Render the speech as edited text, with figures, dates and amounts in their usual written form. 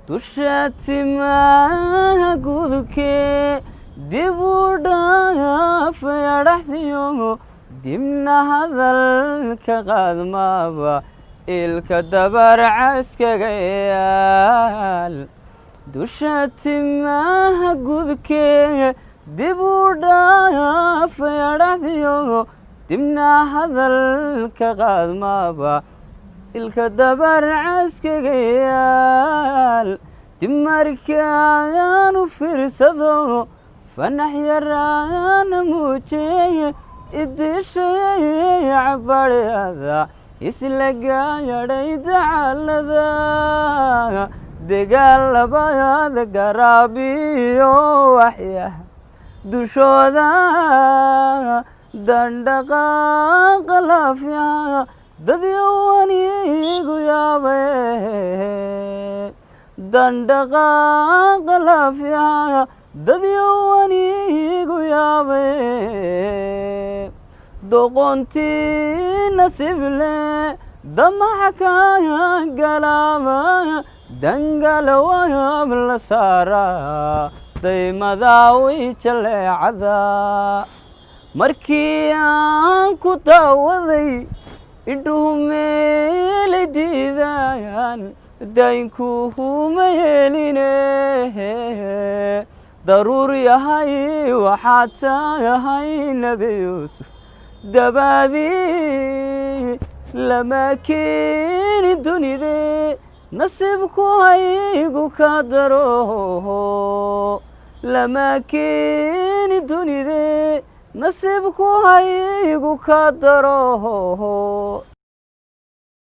dusha timaha gudubkee dib u dhaafaya dhaxdiyo dibna hadalka qaadmaaba ilka dabar caskaga yaal dusha timaha gudubkee dib u dhaafaya dhaxdiyo dibna hadalka qaadmaaba ilka dabar caskaga yaal dib markaanu fiirsado fanax yaraana muujeeye idishay cabaryada isla gaayadhay dacalada dagaalabada garaabiyo waxyaha dushooda dandhaqaaqa laafyaha dadyowanigu yaabe dandhaqaaqa laafyaha dadyowanigu yaabe doqontii nasible damaxa kaa galaaba dangala waab la saaraa daymadaa way jaleecada markii aan ku daawaday indhuhu meelay diidayaan daynkuhuma yeeline daruur yahay waxaad tahay nebi yuusuf dabaadii lama keeni dunide nasiibku haygu ka daro lama keeni dunide nasiibku haygu ka daro